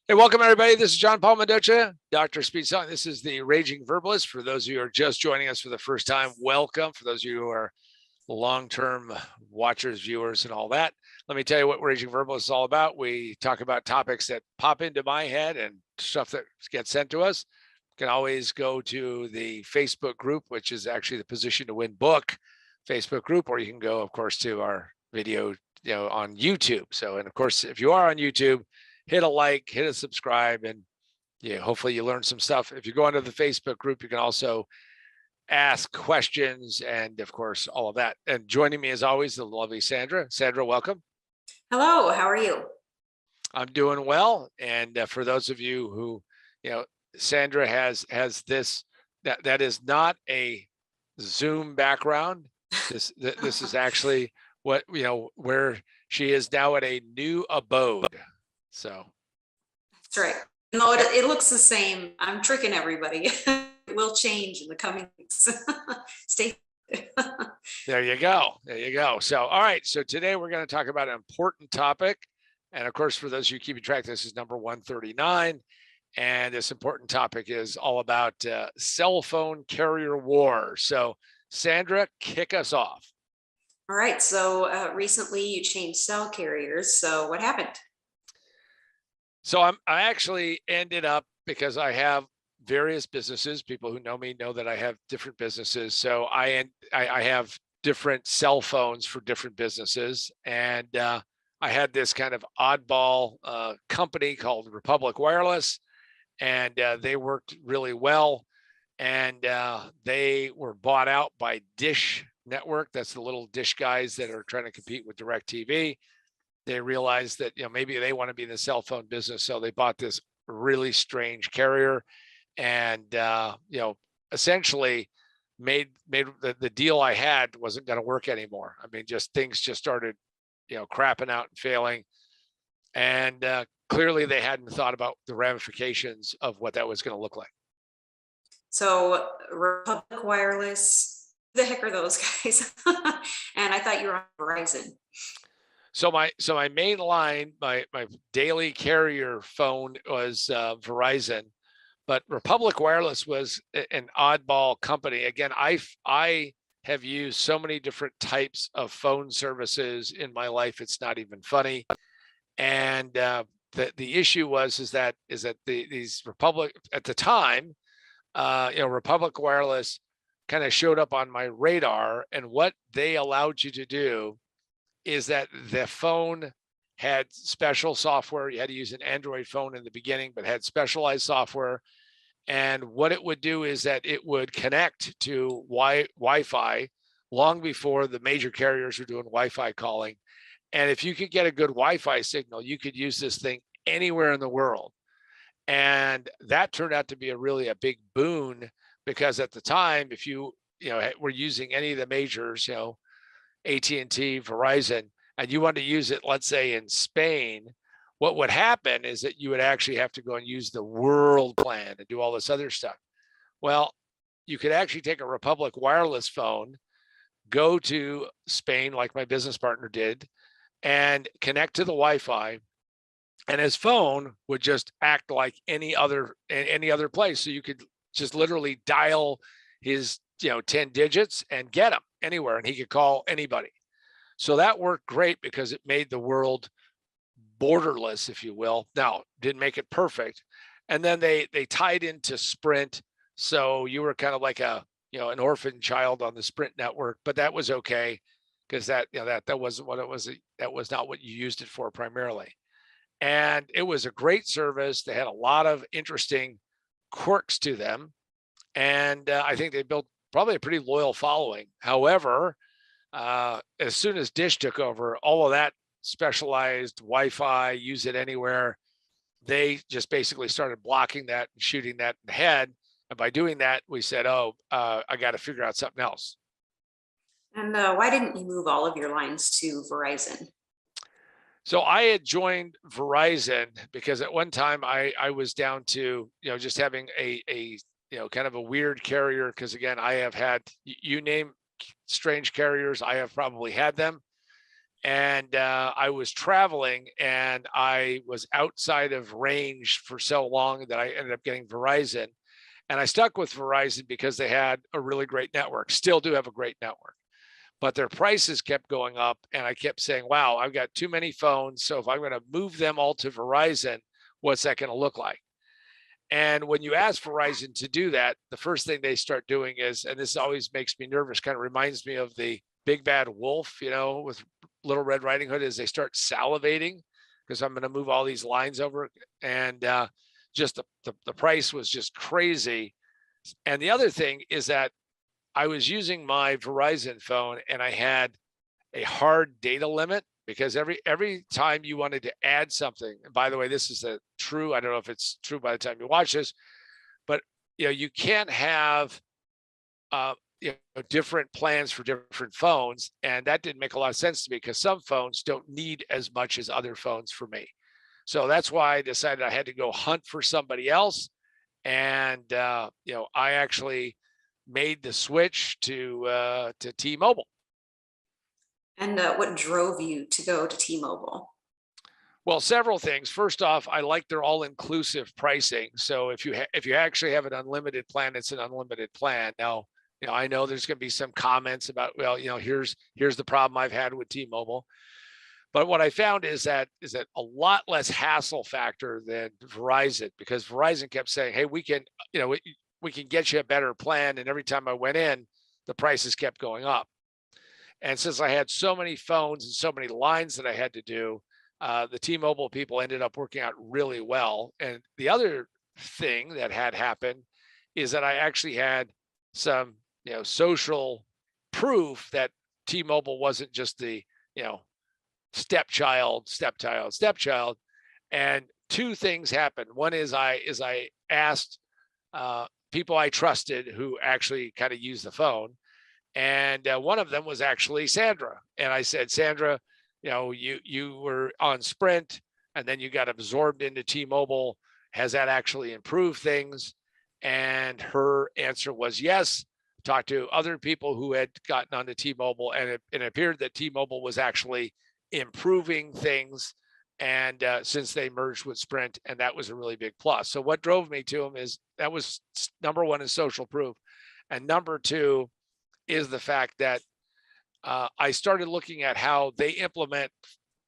Hey, welcome everybody. This is John Paul Mendoza, Dr. Speed Song. This is the Raging Verbalist. For those of you who are just joining us for the first time, welcome. For those of you who are long-term watchers, viewers, and all that, let me tell you what Raging Verbalist is all about. We talk about topics that pop into my head and stuff that gets sent to us. You can always go to the Facebook group, which is actually the Position to Win book Facebook group, or you can go, of course, to our video, on YouTube. So, and of course, if you are on YouTube, hit a like, hit a subscribe, and hopefully you learn some stuff. If you go into the Facebook group, you can also ask questions and, of course, all of that. And joining me, as always, the lovely Sandra. Sandra, welcome. Hello, how are you? I'm doing well. And for those of you who, Sandra has this, that is not a Zoom background. This is actually what, where she is now at a new abode. So that's right. No, it looks the same. I'm tricking everybody. It will change in the coming weeks. Stay. There you go. There you go. So, all right. So today we're going to talk about an important topic. And of course, for those of you keeping track, this is number 139. And this important topic is all about cell phone carrier war. So Sandra, kick us off. All right. So recently you changed cell carriers. So what happened? So I actually ended up, because I have various businesses. People who know me know that I have different businesses. So I have different cell phones for different businesses. And I had this kind of oddball company called Republic Wireless, and they worked really well. And they were bought out by Dish Network. That's the little Dish guys that are trying to compete with DirecTV. They realized that maybe they want to be in the cell phone business, so they bought this really strange carrier, and essentially made the deal I had wasn't going to work anymore. I mean, things just started crapping out and failing, and clearly they hadn't thought about the ramifications of what that was going to look like. So Republic Wireless, who the heck are those guys? And I thought you were on Verizon. So my main line, my daily carrier phone was Verizon, but Republic Wireless was an oddball company. Again, I have used so many different types of phone services in my life, it's not even funny. And the issue is that these Republic at the time, Republic Wireless kind of showed up on my radar, and what they allowed you to do is that the phone had special software. You had to use an Android phone in the beginning, but had specialized software. And what it would do is that it would connect to Wi-Fi long before the major carriers were doing Wi-Fi calling. And if you could get a good Wi-Fi signal, you could use this thing anywhere in the world. And that turned out to be a big boon, because at the time, if you were using any of the majors, AT&T, Verizon, and you wanted to use it, let's say in Spain, what would happen is that you would actually have to go and use the world plan and do all this other stuff. Well, you could actually take a Republic Wireless phone, go to Spain like my business partner did, and connect to the Wi-Fi, and his phone would just act like any other place. So you could just literally dial his 10 digits and get him anywhere, and he could call anybody. So that worked great because it made the world borderless, if you will. Now, didn't make it perfect. And then they tied into Sprint, so you were kind of like an orphan child on the Sprint network, but that was okay, because that wasn't what it was. That was not what you used it for primarily. And it was a great service. They had a lot of interesting quirks to them, and I think they built probably a pretty loyal following. However, as soon as Dish took over, all of that specialized Wi-Fi, use it anywhere, they just basically started blocking that and shooting that in the head. And by doing that, we said, I got to figure out something else. And why didn't you move all of your lines to Verizon? So I had joined Verizon because at one time I was down to, just having a kind of a weird carrier. Because again, I have had, you name strange carriers, I have probably had them. And I was traveling, and I was outside of range for so long that I ended up getting Verizon. And I stuck with Verizon because they had a really great network, still do have a great network, but their prices kept going up. And I kept saying, wow, I've got too many phones. So if I'm going to move them all to Verizon, what's that going to look like? And when you ask Verizon to do that, the first thing they start doing is, and this always makes me nervous, kind of reminds me of the big bad wolf, with Little Red Riding Hood, is they start salivating because I'm going to move all these lines over. And just the price was just crazy. And the other thing is that I was using my Verizon phone and I had a hard data limit, because every time you wanted to add something, and by the way, this is true, I don't know if it's true by the time you watch this, but you can't have different plans for different phones. And that didn't make a lot of sense to me, because some phones don't need as much as other phones for me. So that's why I decided I had to go hunt for somebody else. And I actually made the switch to T-Mobile. And what drove you to go to T-Mobile? Well, several things. First off, I like their all-inclusive pricing. So if you actually have an unlimited plan, it's an unlimited plan. Now, I know there's going to be some comments about, well, here's the problem I've had with T-Mobile. But what I found is that a lot less hassle factor than Verizon, because Verizon kept saying, hey, we can get you a better plan. And every time I went in, the prices kept going up. And since I had so many phones and so many lines that I had to do, the T-Mobile people ended up working out really well. And the other thing that had happened is that I actually had some, social proof that T-Mobile wasn't just the, stepchild. And two things happened. One is I asked people I trusted who actually kind of use the phone. And one of them was actually Sandra. And I said, Sandra, you were on Sprint and then you got absorbed into T-Mobile. Has that actually improved things? And her answer was yes. Talked to other people who had gotten onto T-Mobile, and it appeared that T-Mobile was actually improving things. And since they merged with Sprint, and that was a really big plus. So what drove me to them is that was number one is social proof. And number two is the fact that I started looking at how they implement,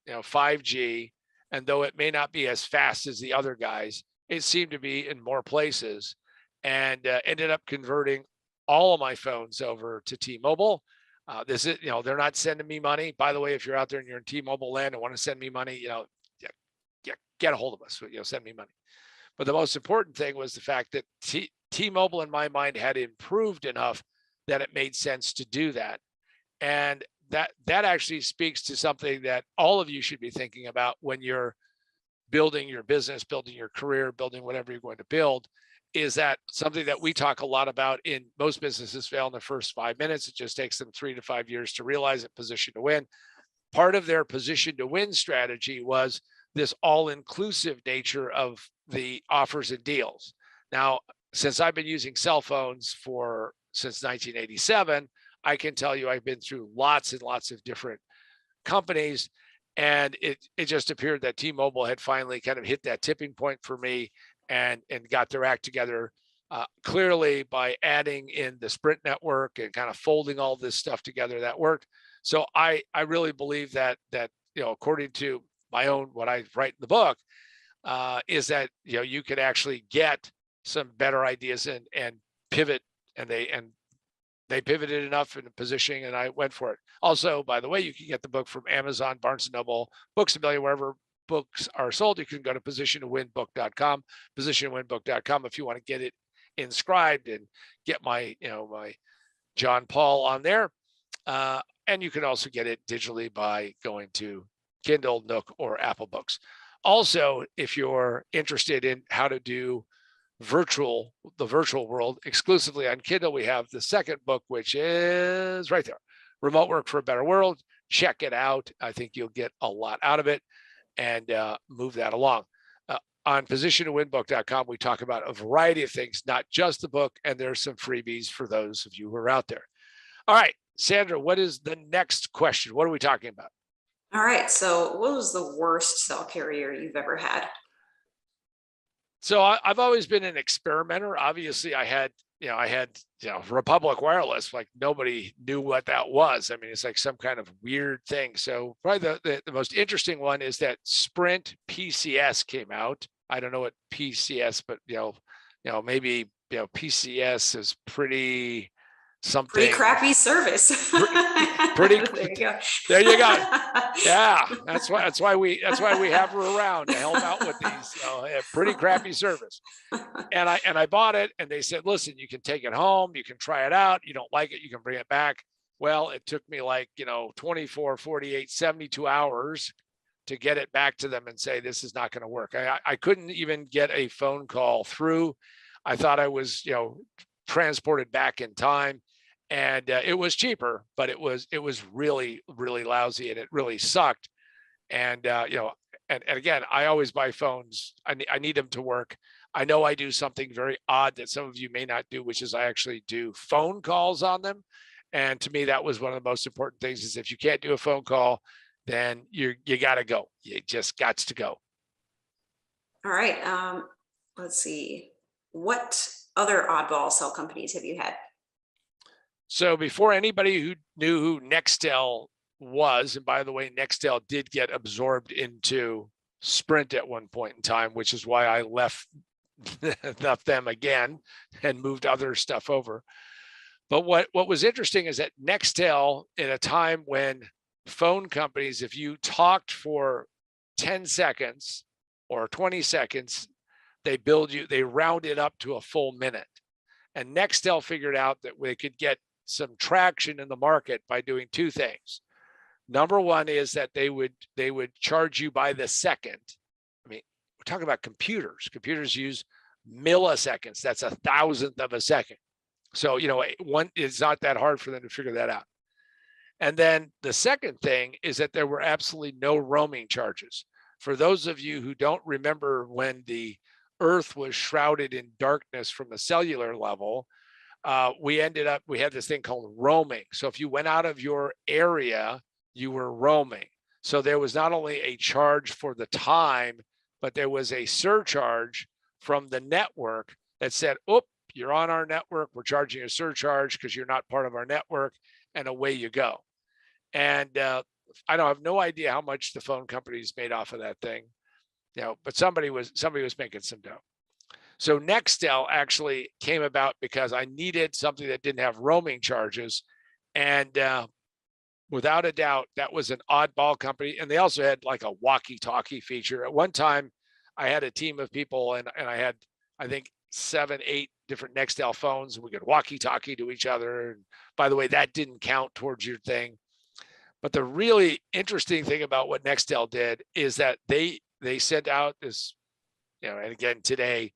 5G, and though it may not be as fast as the other guys, it seemed to be in more places, and ended up converting all of my phones over to T-Mobile. This is, they're not sending me money. By the way, if you're out there and you're in T-Mobile land and want to send me money, get a hold of us. Send me money. But the most important thing was the fact that T-Mobile, in my mind, had improved enough that it made sense to do that. And that actually speaks to something that all of you should be thinking about when you're building your business, building your career, building whatever you're going to build, is that something that we talk a lot about. In most businesses fail in the first 5 minutes. It just takes them 3 to 5 years to realize it, position to win. Part of their position to win strategy was this all-inclusive nature of the offers and deals. Now, since I've been using cell phones since 1987, I can tell you I've been through lots and lots of different companies, and it just appeared that T-Mobile had finally kind of hit that tipping point for me and got their act together, clearly by adding in the Sprint network and kind of folding all this stuff together. That worked. So I really believe that according to my own, what I write in the book, is that you could actually get some better ideas and pivot, and they pivoted enough in the positioning, and I went for it. Also, by the way, you can get the book from Amazon, Barnes & Noble, Books A Million, wherever books are sold. You can go to positiontowinbook.com, positiontowinbook.com if you want to get it inscribed and get my John Paul on there. And you can also get it digitally by going to Kindle, Nook, or Apple Books. Also, if you're interested in how to do the virtual world exclusively on Kindle, we have the second book, which is right there, Remote Work for a Better World. Check it out. I think you'll get a lot out of it, and move that along. On positiontowinbook.com, we talk about a variety of things, not just the book, and there's some freebies for those of you who are out there. All right, Sandra, what is the next question? What are we talking about? All right. So what was the worst cell carrier you've ever had? So I've always been an experimenter. Obviously, I had Republic Wireless. Like nobody knew what that was. I mean, it's like some kind of weird thing. So probably the most interesting one is that Sprint PCS came out. I don't know what PCS, but maybe PCS is pretty Pretty something. crappy service. Pretty. There you go. There you go. Yeah, that's why we have her around to help out with these. Pretty crappy service. And I bought it, and they said, listen, you can take it home, you can try it out. You don't like it, you can bring it back. Well, it took me like 24, 48, 72 hours to get it back to them and say this is not going to work. I couldn't even get a phone call through. I thought I was transported back in time. And it was cheaper, but it was really, really lousy, and it really sucked. And and again, I always buy phones. I need them to work. I know I do something very odd that some of you may not do, which is I actually do phone calls on them. And to me, that was one of the most important things. Is if you can't do a phone call, then you got to go. You just got to go. All right. Let's see. What other oddball cell companies have you had? So before anybody who knew who Nextel was, and by the way, Nextel did get absorbed into Sprint at one point in time, which is why I left them again and moved other stuff over. But what was interesting is that Nextel, in a time when phone companies, if you talked for 10 seconds or 20 seconds, they round it up to a full minute. And Nextel figured out that they could get some traction in the market by doing two things. Number one is that they would charge you by the second. I mean, we're talking about computers. Computers use milliseconds. That's 1,000th of a second. So, it's not that hard for them to figure that out. And then the second thing is that there were absolutely no roaming charges. For those of you who don't remember when the Earth was shrouded in darkness from the cellular level, we had this thing called roaming. So if you went out of your area, you were roaming. So there was not only a charge for the time, but there was a surcharge from the network that said, "Oop, you're on our network. We're charging a surcharge because you're not part of our network," and away you go. And I have no idea how much the phone companies made off of that thing, but somebody was making some dough. So Nextel actually came about because I needed something that didn't have roaming charges. And without a doubt, that was an oddball company. And they also had like a walkie-talkie feature. At one time, I had a team of people, and I had, I think, 7, 8 different Nextel phones, and we could walkie-talkie to each other. And by the way, that didn't count towards your thing. But the really interesting thing about what Nextel did is that they sent out this, and again, today,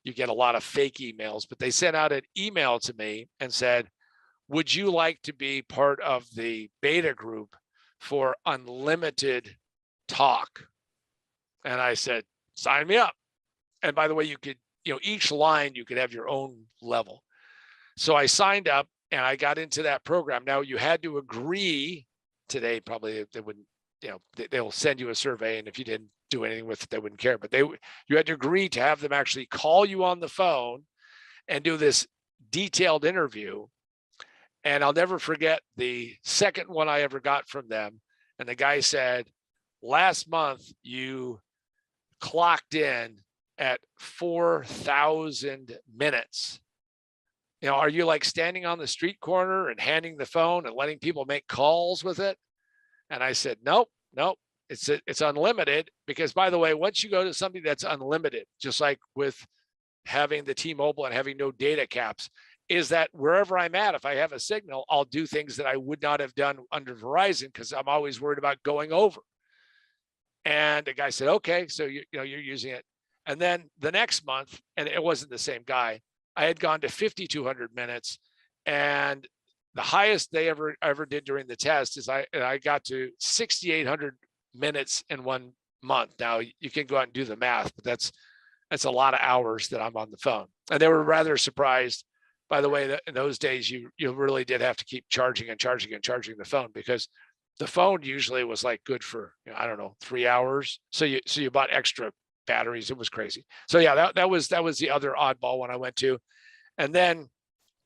you get a lot of fake emails, but they sent out an email to me and said, would you like to be part of the beta group for unlimited talk? And I said, sign me up. And by the way, you could, each line, you could have your own level. So I signed up and I got into that program. Now you had to agree. Today, probably they wouldn't, they'll send you a survey, and if you didn't do anything with it, they wouldn't care. But you had to agree to have them actually call you on the phone and do this detailed interview. And I'll never forget the second one I ever got from them. And the guy said, last month you clocked in at 4,000 minutes. Are you like standing on the street corner and handing the phone and letting people make calls with it? And I said, nope. It's unlimited, because by the way, once you go to something that's unlimited, just like with having the T-Mobile and having no data caps, is that wherever I'm at, if I have a signal, I'll do things that I would not have done under Verizon because I'm always worried about going over. And the guy said, okay, so you're using it. And then the next month, and it wasn't the same guy, I had gone to 5,200 minutes, and the highest they ever did during the test is I got to 6,800 minutes in 1 month. Now you can go out and do the math, but that's a lot of hours that I'm on the phone. And they were rather surprised, by the way, that in those days you really did have to keep charging and charging and charging the phone, because The phone usually was like good for, I don't know, 3 hours. So you bought extra batteries. It was crazy. So yeah, that was the other oddball one I went to. And then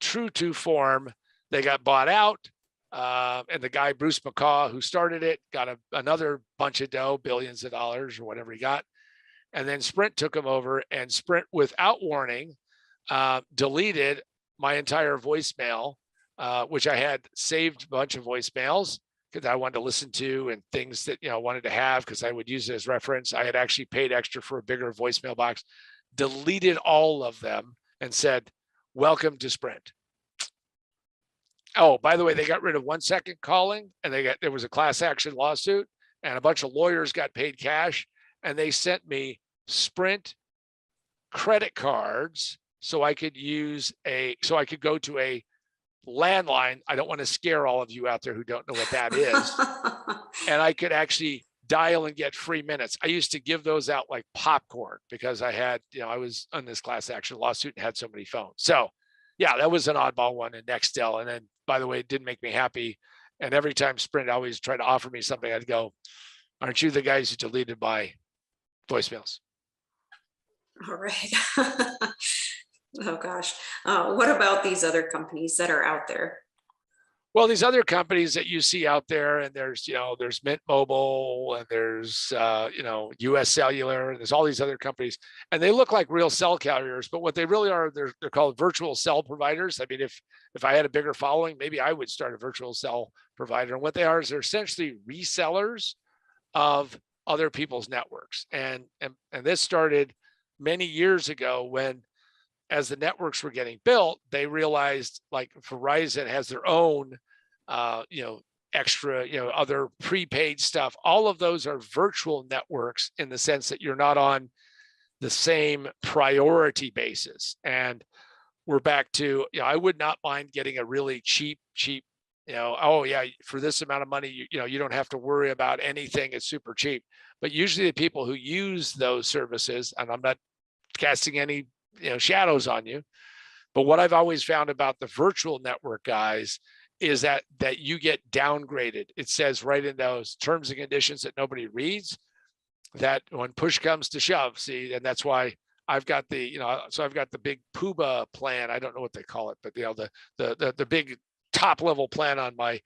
true to form, they got bought out. And the guy, Bruce McCaw, who started it, got another bunch of dough, billions of dollars or whatever he got. And then Sprint took him over, and Sprint, without warning, deleted my entire voicemail, which I had saved a bunch of voicemails because I wanted to listen to and things that, I wanted to have because I would use it as reference. I had actually paid extra for a bigger voicemail box, deleted all of them and said, welcome to Sprint. Oh, by the way, they got rid of 1 second calling, and there was a class action lawsuit, and a bunch of lawyers got paid cash, and they sent me Sprint credit cards so I could go to a landline. I don't want to scare all of you out there who don't know what that is. And I could actually dial and get free minutes. I used to give those out like popcorn because I had, I was on this class action lawsuit and had so many phones. So yeah, that was an oddball one in Nextel. And then, by the way, it didn't make me happy. And every time Sprint always tried to offer me something, I'd go, aren't you the guys who deleted my voicemails? All right. Oh gosh. What about these other companies that are out there? Well, these other companies that you see out there, and there's Mint Mobile, and there's US Cellular, and there's all these other companies, and they look like real cell carriers, but what they really are, they're called virtual cell providers. I mean, if I had a bigger following, maybe I would start a virtual cell provider. And what they are is they're essentially resellers of other people's networks. And this started many years ago when, as the networks were getting built, they realized like Verizon has their own, extra, other prepaid stuff. All of those are virtual networks in the sense that you're not on the same priority basis. And we're back to, I would not mind getting a really cheap, oh yeah, for this amount of money, you don't have to worry about anything. It's super cheap. But usually the people who use those services, and I'm not casting any shadows on you, but what I've always found about the virtual network guys is that you get downgraded. It says right in those terms and conditions that nobody reads that when push comes to shove, see, and that's why I've got the, so I've got the big Puba plan. I don't know what they call it, but the big top level plan on my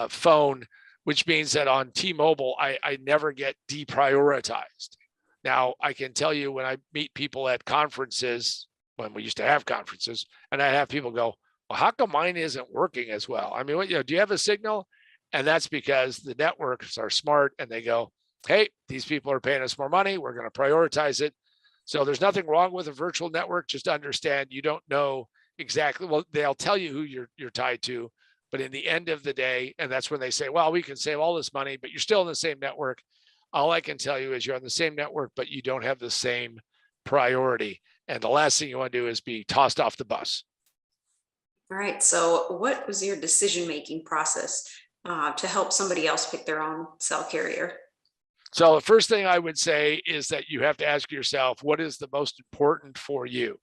phone, which means that on T-Mobile, I never get deprioritized. Now, I can tell you when I meet people at conferences, when we used to have conferences, and I have people go, well, how come mine isn't working as well? I mean, do you have a signal? And that's because the networks are smart and they go, hey, these people are paying us more money. We're going to prioritize it. So there's nothing wrong with a virtual network. Just understand you don't know exactly. Well, they'll tell you who you're tied to. But in the end of the day, and that's when they say, well, we can save all this money, but you're still in the same network. All I can tell you is you're on the same network, but you don't have the same priority. And the last thing you want to do is be tossed off the bus. All right. So what was your decision-making process to help somebody else pick their own cell carrier? So the first thing I would say is that you have to ask yourself, what is the most important for you?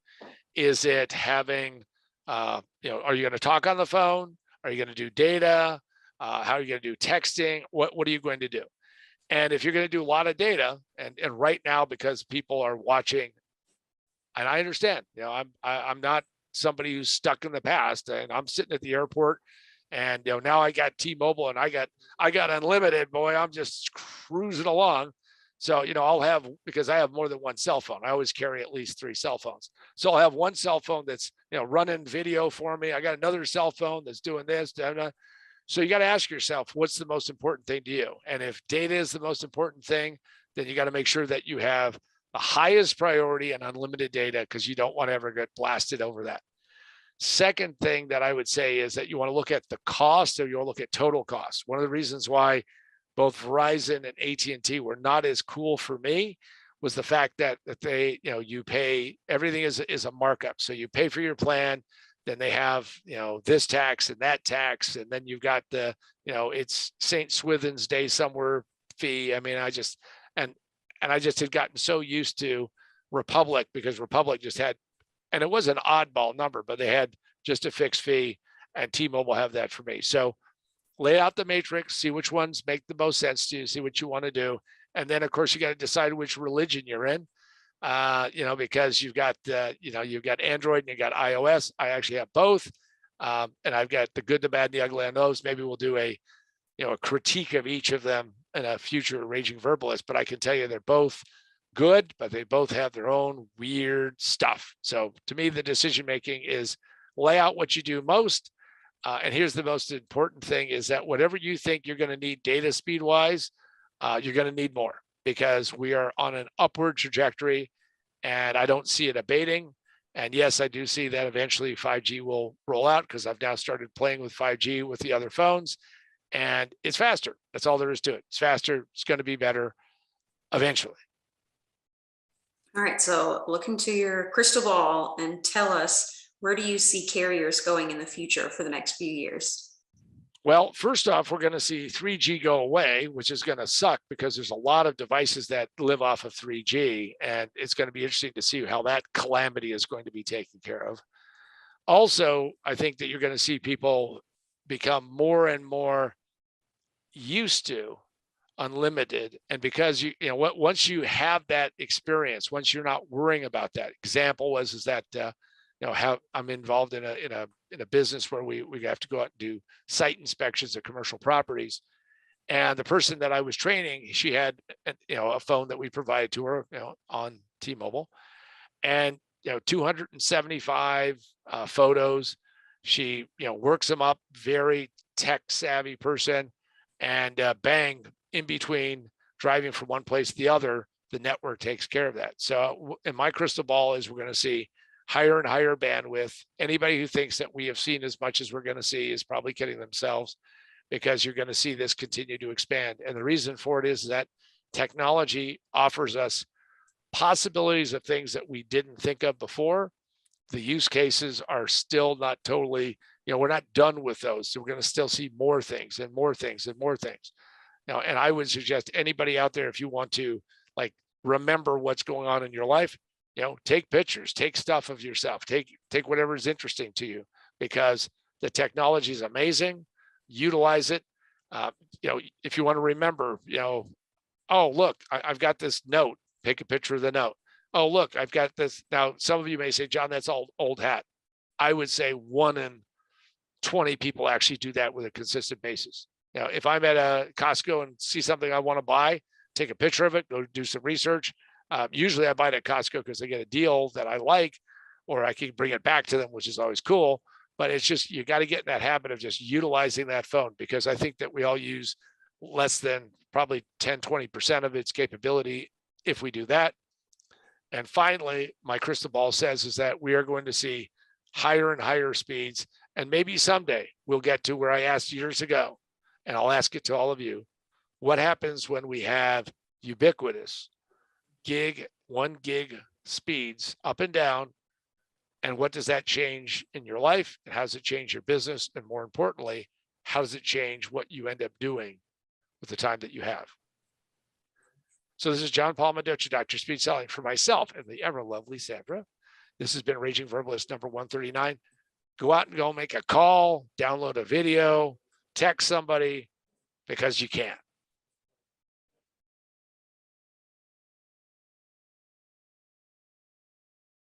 Is it having, are you going to talk on the phone? Are you going to do data? How are you going to do texting? What are you going to do? And if you're going to do a lot of data, and right now, because people are watching, and I understand, I'm not somebody who's stuck in the past, and I'm sitting at the airport, and now I got T-Mobile, and I got unlimited. Boy, I'm just cruising along. So I'll have, because I have more than one cell phone. I always carry at least 3 cell phones. So I'll have one cell phone that's running video for me. I got another cell phone that's doing this. So you got to ask yourself, what's the most important thing to you? And if data is the most important thing, then you got to make sure that you have the highest priority and unlimited data, because you don't want to ever get blasted over that. Second thing that I would say is that you want to look at the cost, or you want to look at total cost. One of the reasons why both Verizon and AT&T were not as cool for me was the fact that they, you pay, everything is a markup. So you pay for your plan, then they have, this tax and that tax. And then you've got the, it's St. Swithin's Day somewhere fee. I mean, I just had gotten so used to Republic, because Republic just had, and it was an oddball number, but they had just a fixed fee, and T-Mobile have that for me. So lay out the matrix, see which ones make the most sense to you, see what you want to do. And then of course you got to decide which religion you're in, because you've got, you've got Android and you got iOS. I actually have both. And I've got the good, the bad, and the ugly on those. Maybe we'll do a critique of each of them in a future Raging Verbalist, but I can tell you they're both good, but they both have their own weird stuff. So to me, the decision-making is lay out what you do most. And here's the most important thing is that whatever you think you're going to need data speed wise, you're going to need more because we are on an upward trajectory and I don't see it abating. And yes, I do see that eventually 5G will roll out because I've now started playing with 5G with the other phones and it's faster. That's all there is to it. It's faster. It's going to be better eventually. All right, so look into your crystal ball and tell us, where do you see carriers going in the future for the next few years? Well, first off, we're going to see 3G go away, which is going to suck because there's a lot of devices that live off of 3G, and it's going to be interesting to see how that calamity is going to be taken care of. Also, I think that you're going to see people become more and more used to unlimited, and because once you have that experience, once you're not worrying about that. Example is that how I'm involved in a business where we have to go out and do site inspections of commercial properties, and the person that I was training, she had a phone that we provided to her on T-Mobile, and 275 photos. She works them up, very tech savvy person, and bang, in between driving from one place to the other, the network takes care of that. So in my crystal ball is we're going to see higher and higher bandwidth. Anybody who thinks that we have seen as much as we're going to see is probably kidding themselves, because you're going to see this continue to expand. And the reason for it is that technology offers us possibilities of things that we didn't think of before. The use cases are still not totally, we're not done with those. So we're going to still see more things and more things and more things. Now, and I would suggest anybody out there, if you want to remember what's going on in your life, take pictures, take stuff of yourself, take whatever is interesting to you, because the technology is amazing. Utilize it. If you want to remember, oh, look, I've got this note, take a picture of the note. Oh, look, I've got this. Now, some of you may say, John, that's old hat. I would say 1 in 20 people actually do that with a consistent basis. If I'm at a Costco and see something I want to buy, take a picture of it, go do some research. Usually I buy it at Costco because they get a deal that I like, or I can bring it back to them, which is always cool. But it's just, you got to get in that habit of just utilizing that phone, because I think that we all use less than probably 10, 20% of its capability if we do that. And finally, my crystal ball says is that we are going to see higher and higher speeds. And maybe someday we'll get to where I asked years ago, and I'll ask it to all of you. What happens when we have ubiquitous 1 gig speeds up and down? And what does that change in your life? And how does it change your business? And more importantly, how does it change what you end up doing with the time that you have? So this is John Paul Mendoza, Dr. Speed Selling, for myself and the ever lovely Sandra. This has been Raging Verbalist number 139. Go out and go make a call, download a video, text somebody, because you can.